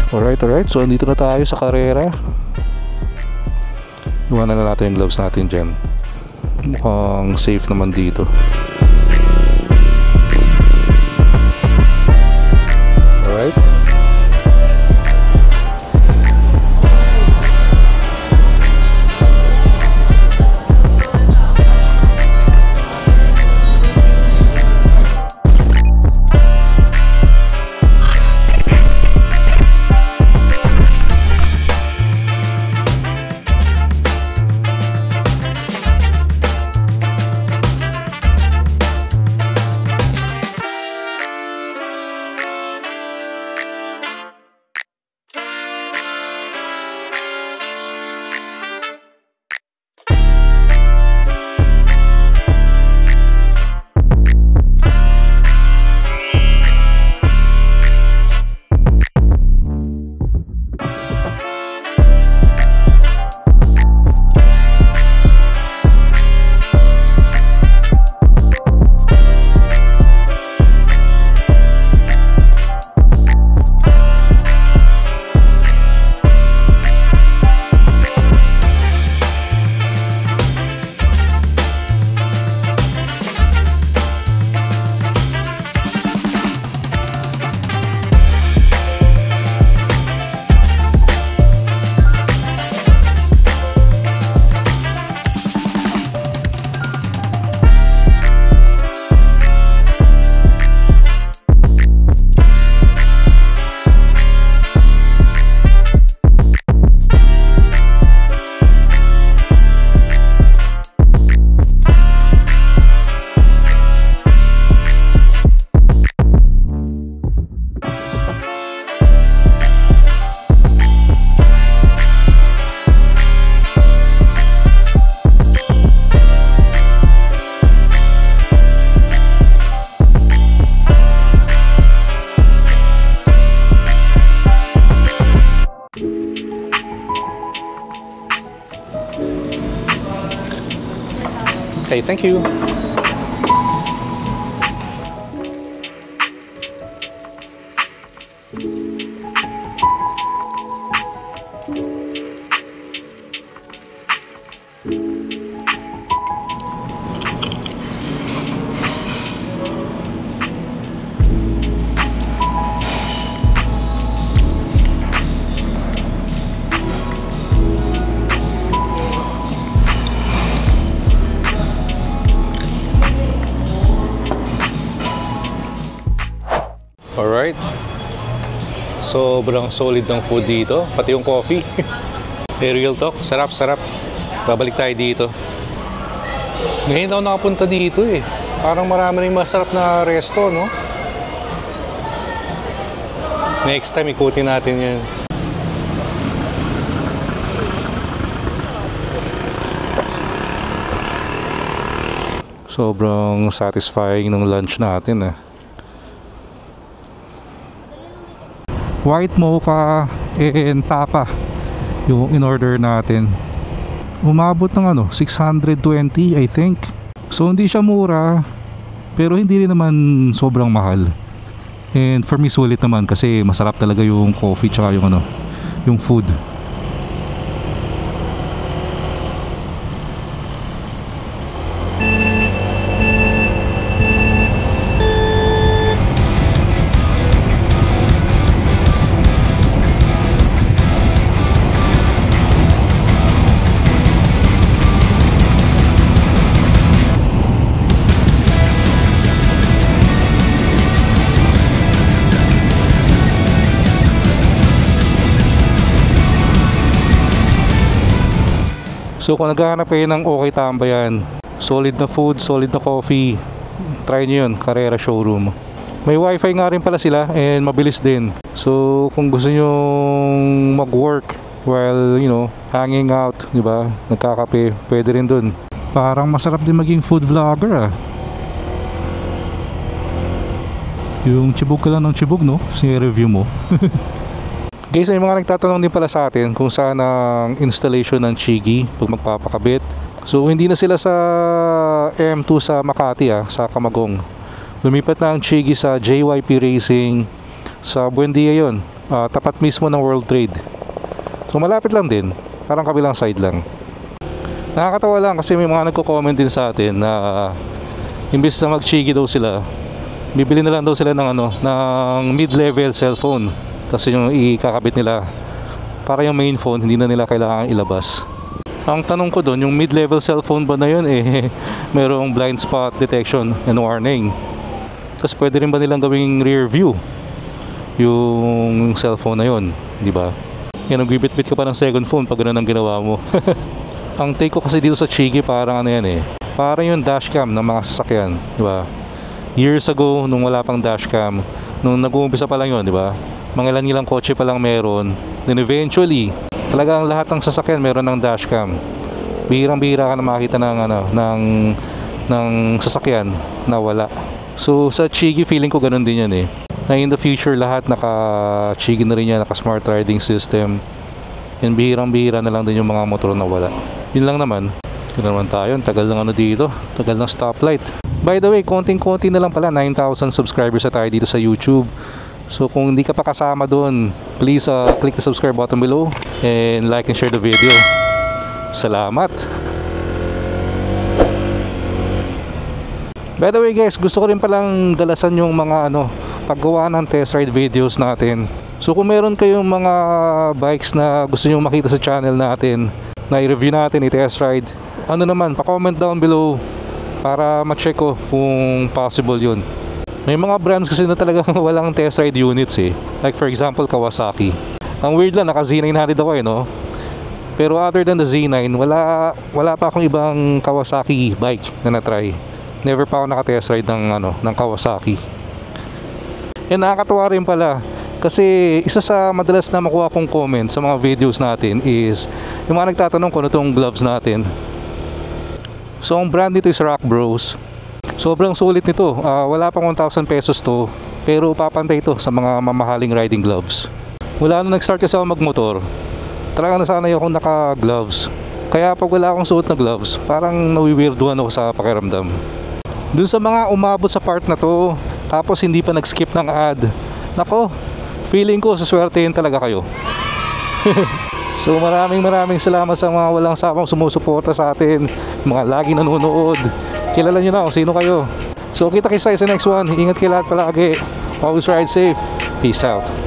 Alright. So, andito na tayo sa karera. Iwanan na natin yung gloves natin dyan. Mukhang safe naman dito. Alright. Okay, thank you. Alright. Sobrang solid ng food dito. Pati yung coffee. Real talk. Sarap. Babalik tayo dito. Ngayon ako nakapunta dito eh. Parang marami rin masarap na resto, no? Next time, ikutin natin yan. Sobrang satisfying ng lunch natin eh. White mocha and tapa yung in-order natin. Umabot ng 620 I think. So hindi siya mura, pero hindi rin naman sobrang mahal. And for me sulit naman kasi masarap talaga yung coffee tsaka yung food. So kung naghahanap kayo ng okay tambayan, solid na food, solid na coffee, try nyo yun, Carrera Showroom. May wifi nga rin pala sila and mabilis din. So kung gusto nyo mag-work while hanging out, diba, nagkakape, pwede rin dun. Parang masarap din maging food vlogger ah. Yung chibog ka lang ng chibog, no? Si-review mo. Guys, may mga nagtatanong din pala sa atin kung saan ang installation ng Chigi pag magpapakabit. So hindi na sila sa M2 sa Makati sa Camagong. Lumipat na ang Chigi sa JYP Racing sa Buendia yon. tapat mismo ng World Trade. So malapit lang din, parang kabilang side lang. Nakakatawa lang kasi may mga nagko-comment din sa atin na imbis na mag-cheeky daw sila, bibili na lang daw sila ng ng mid-level cellphone. Kasi yung ikakabit nila para yung main phone hindi na nila kailangan ilabas. Ang tanong ko doon, yung mid-level cellphone ba na yun merong blind spot detection and warning. Tapos pwede rin ba nilang gawing rear view yung cellphone na yun, di ba? Yan, nagbibit-bit ka pa ng second phone pag gano'n ang ginawa mo. Ang take ko kasi dito sa Chigi parang parang yung dashcam ng mga sasakyan, di ba? Years ago nung wala pang dashcam, nung nag-uumpisa pa lang yun, di ba? Mga ilang kotse pa lang meron. Then eventually talagang lahat ng sasakyan meron ng dashcam. Bihirang-bihira ka na makita ng sasakyan na wala. So sa Chigi feeling ko ganun din yan na in the future lahat naka-Chigi na rin yan, naka-smart riding system. And bihirang-bihira na lang din yung mga motor na wala. Yun lang naman. Yun naman tayo. Tagal ng dito. Tagal ng stoplight. By the way, konting-konti na lang pala. 9,000 subscribers na tayo dito sa YouTube. So kung hindi ka pa kasama doon, please click the subscribe button below and like and share the video. Salamat. By the way guys, gusto ko rin palang dalasan yung mga paggawa ng test ride videos natin. So kung meron kayong mga bikes na gusto nyo makita sa channel natin, na i-review natin, i-test ride, pa-comment down below para ma-check ko kung possible yun. May mga brands kasi na talagang walang test ride units Like for example, Kawasaki. Ang weird lang, naka Z900 ako Pero other than the Z9, wala pa akong ibang Kawasaki bike na na-try. Never pa ako naka-test ride ng Kawasaki. And nakakatuwa rin pala kasi isa sa madalas na makuha kong comment sa mga videos natin is yung mga nagtatanong kung ano tong gloves natin. So ang brand nito is Rock Bros. Sobrang sulit nito. Wala pang 1,000 pesos to, pero papantay ito sa mga mamahaling riding gloves. Mula nung nag-start kasi ako magmotor, talagang nasanay ako naka-gloves. Kaya pag wala akong suot na gloves, parang nawiwirduhan ako sa pakiramdam. Dun sa mga umabot sa part na to, tapos hindi pa nag-skip ng ad, nako, feeling ko suswertehin talaga kayo. So maraming salamat sa mga walang sawang sumusuporta sa atin, mga laging nanonood. Kilala nyo na kung sino kayo. So kita-kits tayo sa next one. Ingat kayo lahat palagi. Always ride safe. Peace out.